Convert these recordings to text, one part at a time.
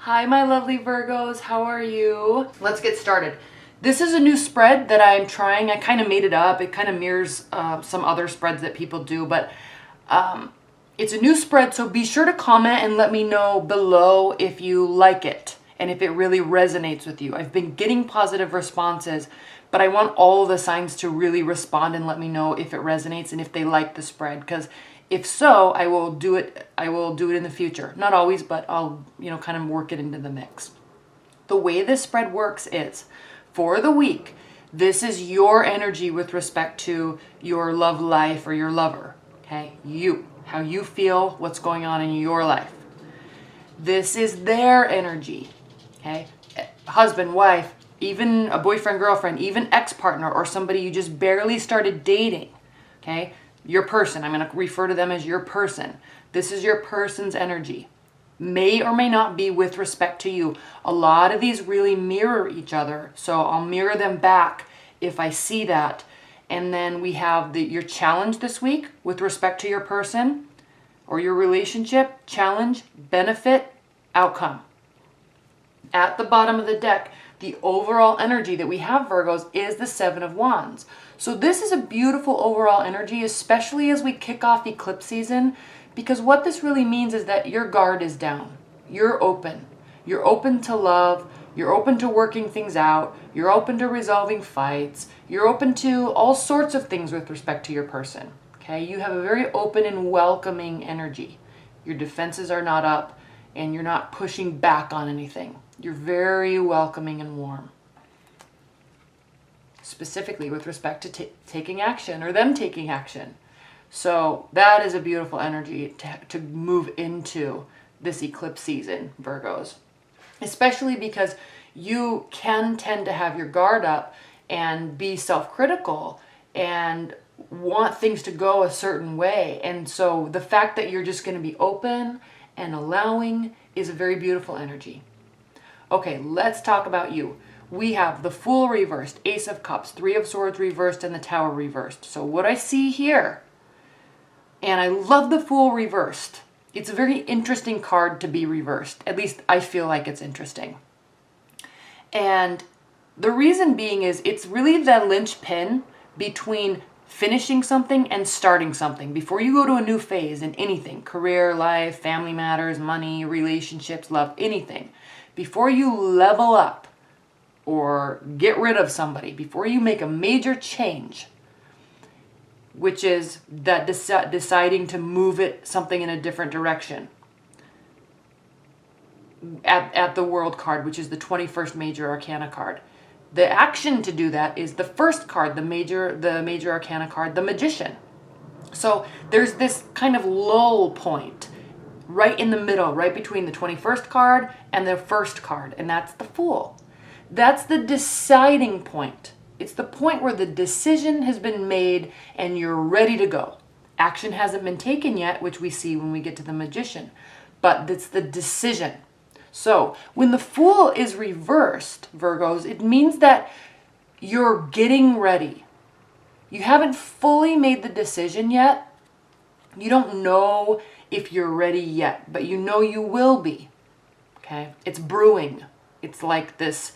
Hi, my lovely Virgos. How are you? Let's get started. This is a new spread that I'm trying. I kind of made it up. It kind of mirrors some other spreads that people do, but it's a new spread, so be sure to comment and let me know below if you like it and if it really resonates with you. I've been getting positive responses, but I want all the signs to really respond and let me know if it resonates and if they like the spread, because if so, I will do it in the future. Not always, but I'll, kind of work it into the mix. The way this spread works is, for the week, this is your energy with respect to your love life or your lover, okay? How you feel, what's going on in your life. This is their energy, okay? Husband, wife, even a boyfriend, girlfriend, even ex-partner, or somebody you just barely started dating, okay? Your person, I'm going to refer to them as your person. This is your person's energy. May or may not be with respect to you. A lot of these really mirror each other, so I'll mirror them back if I see that. And then we have your challenge this week with respect to your person or your relationship. Challenge, benefit, outcome. At the bottom of the deck, the overall energy that we have, Virgos, is the Seven of Wands. So this is a beautiful overall energy, especially as we kick off eclipse season, because what this really means is that your guard is down. You're open. You're open to love. You're open to working things out. You're open to resolving fights. You're open to all sorts of things with respect to your person. Okay? You have a very open and welcoming energy. Your defenses are not up and you're not pushing back on anything. You're very welcoming and warm. Specifically with respect to taking action or them taking action. So that is a beautiful energy to move into this eclipse season, Virgos. Especially because you can tend to have your guard up and be self-critical and want things to go a certain way. And so the fact that you're just going to be open and allowing is a very beautiful energy. Okay, let's talk about you. We have the Fool reversed, Ace of Cups, Three of Swords reversed, and the Tower reversed. So what I see here, and I love the Fool reversed. It's a very interesting card to be reversed. At least I feel like it's interesting. And the reason being is it's really the linchpin between finishing something and starting something. Before you go to a new phase in anything, career, life, family matters, money, relationships, love, anything. Before you level up or get rid of somebody, before you make a major change, which is that deciding to move something in a different direction, at the World card, which is the 21st Major Arcana card. The action to do that is the first card, the Major Arcana card, the Magician. So there's this kind of lull point right in the middle, right between the 21st card and the first card, and that's the Fool. That's the deciding point. It's the point where the decision has been made and you're ready to go. Action hasn't been taken yet, which we see when we get to the Magician, but it's the decision. So when the Fool is reversed, Virgos, it means that you're getting ready. You haven't fully made the decision yet. You don't know if you're ready yet, but you know you will be. Okay? It's brewing. It's like this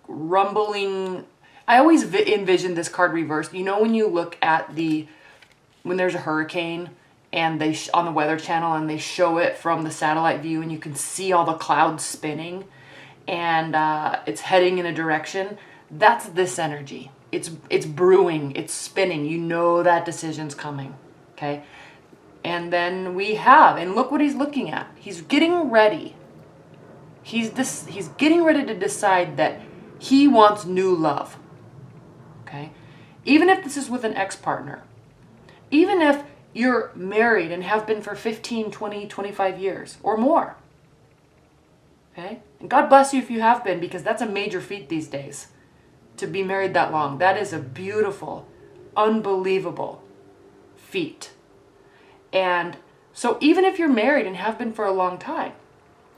rumbling. I always envision this card reversed. You know when you look at when there's a hurricane and on the Weather Channel and they show it from the satellite view and you can see all the clouds spinning and it's heading in a direction. That's this energy. It's brewing. It's spinning. You know that decision's coming. Okay? And then and look what he's looking at. He's getting ready. He's getting ready to decide that he wants new love. Okay? Even if this is with an ex-partner. Even if you're married and have been for 15, 20, 25 years or more. Okay? And God bless you if you have been, because that's a major feat these days. To be married that long. That is a beautiful, unbelievable feat. And so even if you're married and have been for a long time,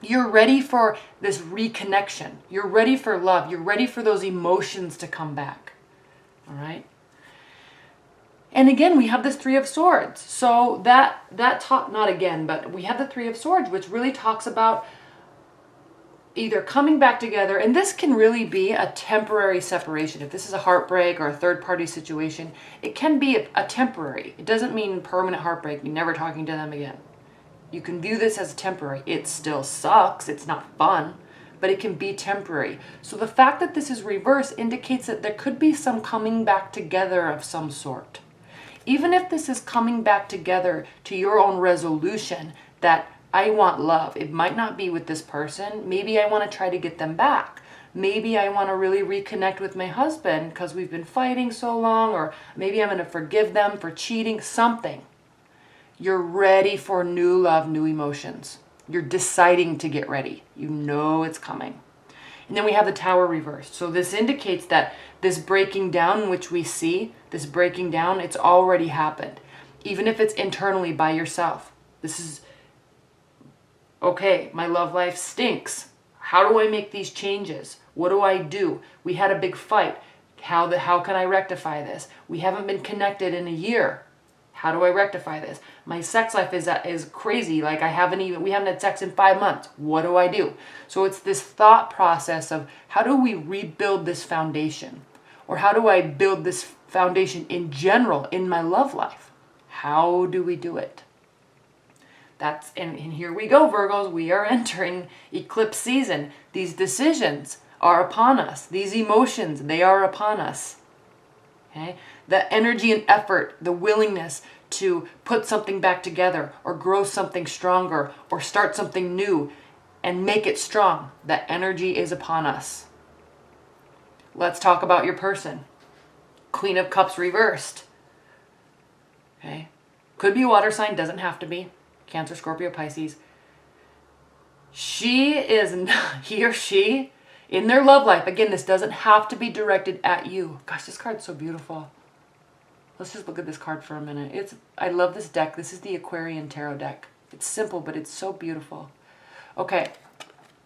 you're ready for this reconnection. You're ready for love. You're ready for those emotions to come back. All right? And again, we have this Three of Swords. So not again, but we have the Three of Swords, which really talks about either coming back together, and this can really be a temporary separation. If this is a heartbreak or a third-party situation, it can be a temporary. It doesn't mean permanent heartbreak, you're never talking to them again. You can view this as temporary. It still sucks, it's not fun, but it can be temporary. So the fact that this is reversed indicates that there could be some coming back together of some sort. Even if this is coming back together to your own resolution that I want love. It might not be with this person. Maybe I want to try to get them back. Maybe I want to really reconnect with my husband because we've been fighting so long, or maybe I'm going to forgive them for cheating, something. You're ready for new love, new emotions. You're deciding to get ready. You know it's coming. And then we have the Tower reversed. So this indicates that this breaking down, which we see, this breaking down, it's already happened. Even if it's internally by yourself. This is, okay, my love life stinks. How do I make these changes? What do I do? We had a big fight. How can I rectify this? We haven't been connected in a year. How do I rectify this? My sex life is crazy. Like we haven't had sex in 5 months. What do I do? So it's this thought process of how do we rebuild this foundation? Or how do I build this foundation in general in my love life? How do we do it? And here we go, Virgos. We are entering eclipse season. These decisions are upon us. These emotions, they are upon us. Okay? The energy and effort, the willingness to put something back together or grow something stronger or start something new and make it strong. That energy is upon us. Let's talk about your person. Queen of Cups reversed. Okay? Could be a water sign, doesn't have to be. Cancer, Scorpio, Pisces. He or she, in their love life, again, this doesn't have to be directed at you. Gosh, this card's so beautiful. Let's just look at this card for a minute. I love this deck. This is the Aquarian Tarot deck. It's simple, but it's so beautiful. Okay,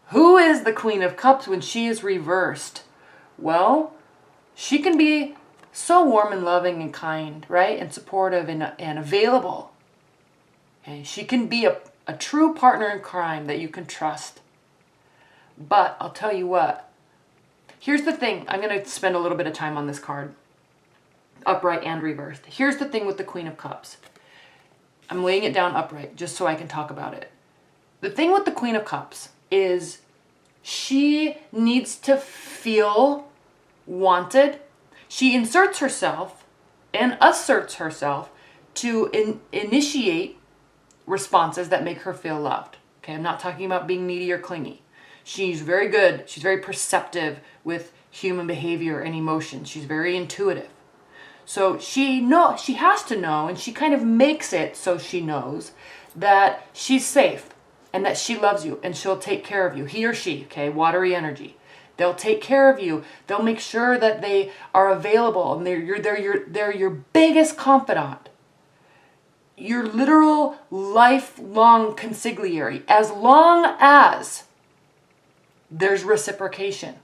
who is the Queen of Cups when she is reversed? Well, she can be so warm and loving and kind, right? And supportive and available. Okay? She can be a true partner in crime that you can trust. But I'll tell you what. Here's the thing. I'm going to spend a little bit of time on this card. Upright and reversed. Here's the thing with the Queen of Cups. I'm laying it down upright just so I can talk about it. The thing with the Queen of Cups is she needs to feel wanted. She inserts herself and asserts herself to initiate responses that make her feel loved. Okay, I'm not talking about being needy or clingy. She's very good. She's very perceptive with human behavior and emotion. She's very intuitive. So she has to know, and she kind of makes it so she knows that she's safe and that she loves you and she'll take care of you. He or she, okay, watery energy. They'll take care of you. They'll make sure that they are available and they're your biggest confidant. Your literal lifelong consigliere, as long as there's reciprocation.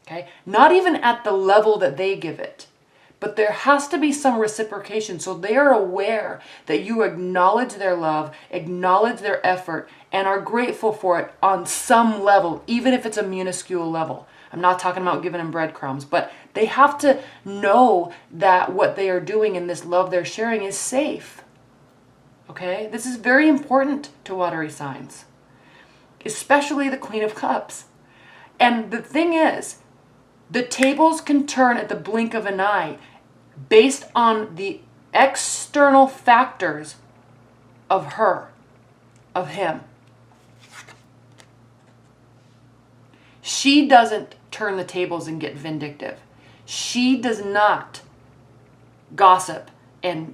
Okay? Not even at the level that they give it. But there has to be some reciprocation so they are aware that you acknowledge their love, acknowledge their effort, and are grateful for it on some level, even if it's a minuscule level. I'm not talking about giving them breadcrumbs, but they have to know that what they are doing in this love they're sharing is safe. Okay? This is very important to watery signs, especially the Queen of Cups. And the thing is, the tables can turn at the blink of an eye based on the external factors of her, of him. She doesn't turn the tables and get vindictive. She does not gossip and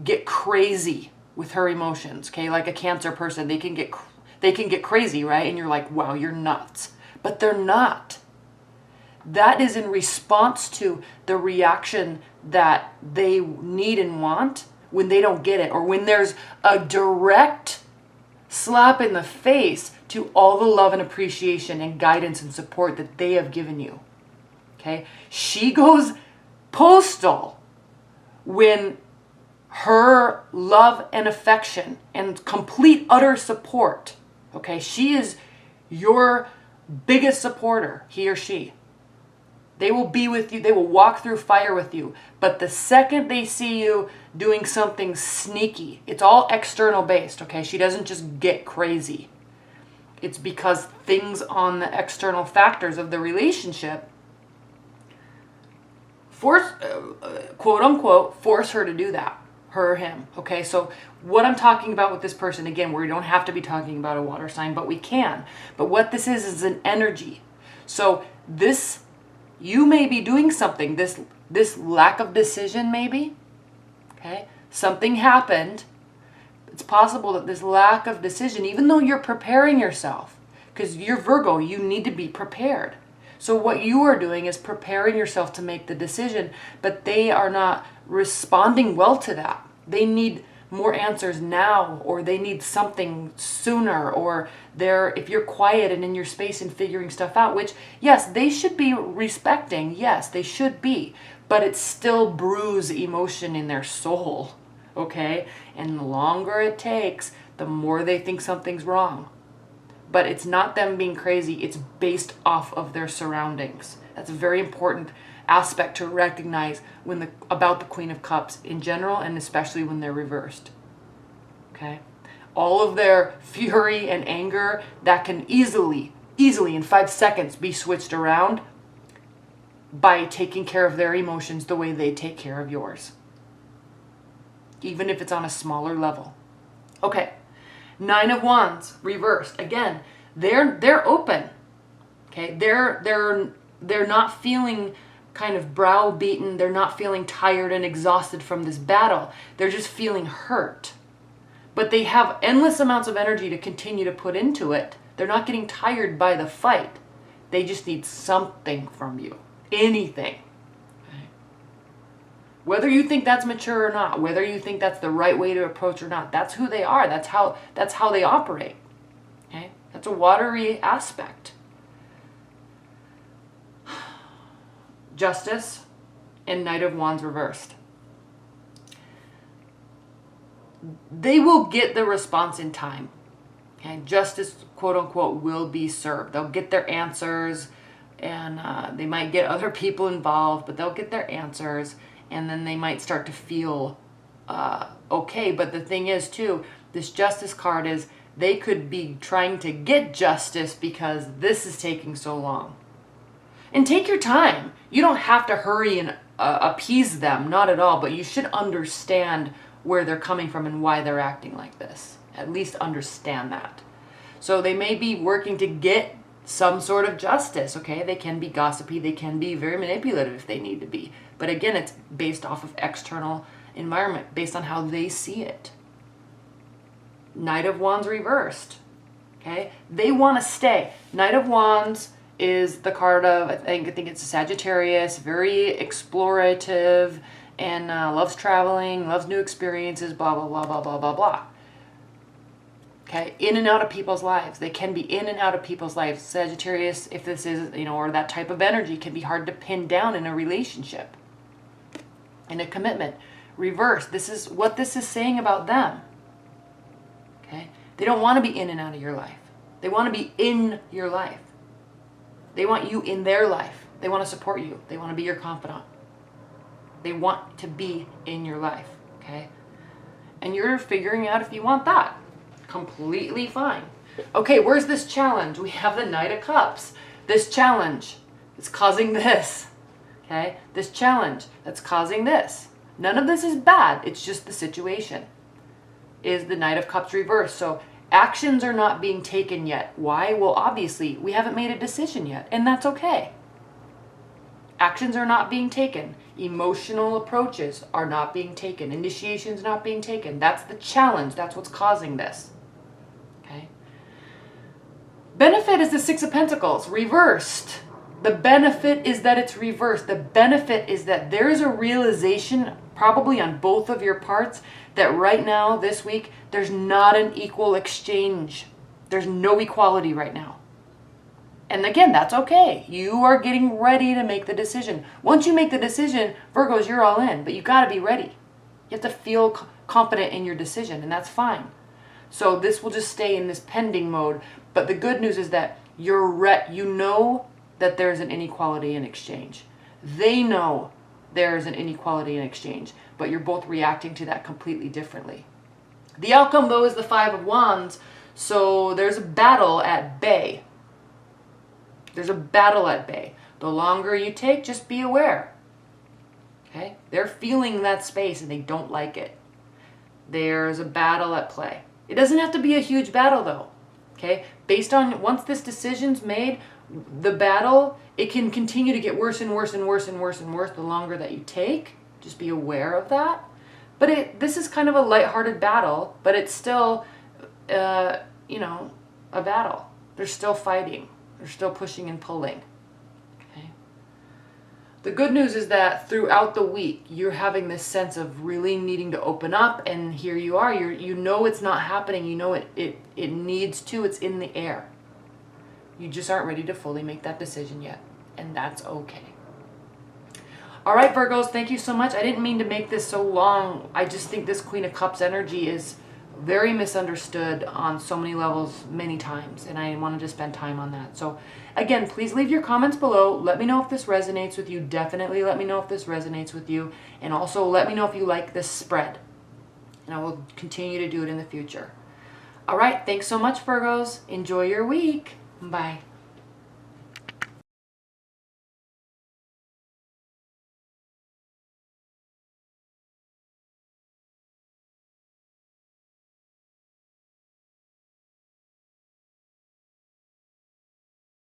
get crazy with her emotions. Okay, like a Cancer person, they can get crazy, right? And you're like, wow, you're nuts. But they're not. That is in response to the reaction that they need and want when they don't get it, or when there's a direct slap in the face to all the love and appreciation and guidance and support that they have given you. Okay? She goes postal when her love and affection and complete utter support, okay, she is your biggest supporter, he or she. They will be with you. They will walk through fire with you. But the second they see you doing something sneaky, it's all external based, okay? She doesn't just get crazy. It's because things on the external factors of the relationship force, quote unquote, force her to do that. Her or him, okay? So what I'm talking about with this person, again, we don't have to be talking about a water sign, but we can. But what this is an energy. So this, you may be doing something, this lack of decision maybe, okay? Something happened. It's possible that this lack of decision, even though you're preparing yourself, because you're Virgo, you need to be prepared. So what you are doing is preparing yourself to make the decision, but they are not responding well to that. They need more answers now, or they need something sooner, or if you're quiet and in your space and figuring stuff out, which, yes, they should be respecting. Yes, they should be, but it still brews emotion in their soul, okay? And the longer it takes, the more they think something's wrong. But it's not them being crazy. It's based off of their surroundings. That's a very important aspect to recognize about the Queen of Cups in general, and especially when they're reversed. Okay? All of their fury and anger, that can easily in 5 seconds be switched around by taking care of their emotions the way they take care of yours. Even if it's on a smaller level. Okay. 9 of Wands reversed. Again, they're open. Okay? They're not feeling kind of browbeaten. They're not feeling tired and exhausted from this battle. They're just feeling hurt. But they have endless amounts of energy to continue to put into it. They're not getting tired by the fight. They just need something from you. Anything. Okay? Whether you think that's mature or not, whether you think that's the right way to approach or not, that's who they are. That's how they operate. Okay? That's a watery aspect. Justice and Knight of Wands reversed. They will get the response in time. Okay? Justice, quote unquote, will be served. They'll get their answers, and they might get other people involved, but they'll get their answers, and then they might start to feel okay. But the thing is, too, this Justice card is they could be trying to get justice because this is taking so long. And take your time. You don't have to hurry and appease them, not at all, but you should understand where they're coming from and why they're acting like this. At least understand that. So they may be working to get some sort of justice, okay? They can be gossipy, they can be very manipulative if they need to be. But again, it's based off of external environment, based on how they see it. Knight of Wands reversed, okay? They want to stay. Knight of Wands is the card of, I think it's a Sagittarius, very explorative, and loves traveling, loves new experiences, blah, blah, blah, blah, blah, blah, blah. Okay, in and out of people's lives. They can be in and out of people's lives. Sagittarius, if this is, or that type of energy, can be hard to pin down in a relationship, in a commitment. Reverse, this is what this is saying about them. Okay, they don't want to be in and out of your life. They want to be in your life. They want you in their life. They want to support you. They want to be your confidant. They want to be in your life, okay? And you're figuring out if you want that. Completely fine. Okay, where's this challenge? We have the Knight of Cups. This challenge is causing this, okay? This challenge that's causing this. None of this is bad. It's just the situation. Is the Knight of Cups reversed. So actions are not being taken yet. Why? Well, obviously, we haven't made a decision yet, and that's okay. Actions are not being taken. Emotional approaches are not being taken. Initiation's not being taken. That's the challenge. That's what's causing this. Okay. Benefit is the Six of Pentacles, reversed. The benefit is that it's reversed. The benefit is that there's a realization, probably on both of your parts, that right now, this week, there's not an equal exchange. There's no equality right now. And again, that's okay. You are getting ready to make the decision. Once you make the decision, Virgos, you're all in, but you got to be ready. You have to feel confident in your decision, and that's fine. So this will just stay in this pending mode. But the good news is that you know that there's an inequality in exchange. They know there's an inequality in exchange, but you're both reacting to that completely differently. The outcome, though, is the Five of Wands. So there's a battle at bay. There's a battle at bay. The longer you take, just be aware. Okay? They're feeling that space and they don't like it. There's a battle at play. It doesn't have to be a huge battle, though. Okay? Based on, once this decision's made, the battle, it can continue to get worse and worse and worse and worse and worse the longer that you take. Just be aware of that. But this is kind of a lighthearted battle, but it's still, you know, a battle. They're still fighting. They're still pushing and pulling. Okay. The good news is that throughout the week, you're having this sense of really needing to open up, and here you are. You know it's not happening. You know it needs to. It's in the air. You just aren't ready to fully make that decision yet, and that's okay. All right, Virgos, thank you so much. I didn't mean to make this so long. I just think this Queen of Cups energy is very misunderstood on so many levels many times, and I wanted to spend time on that. So again, please leave your comments below. Let me know if this resonates with you. Definitely let me know if this resonates with you, and also let me know if you like this spread, and I will continue to do it in the future. All right, thanks so much, Virgos. Enjoy your week. Bye.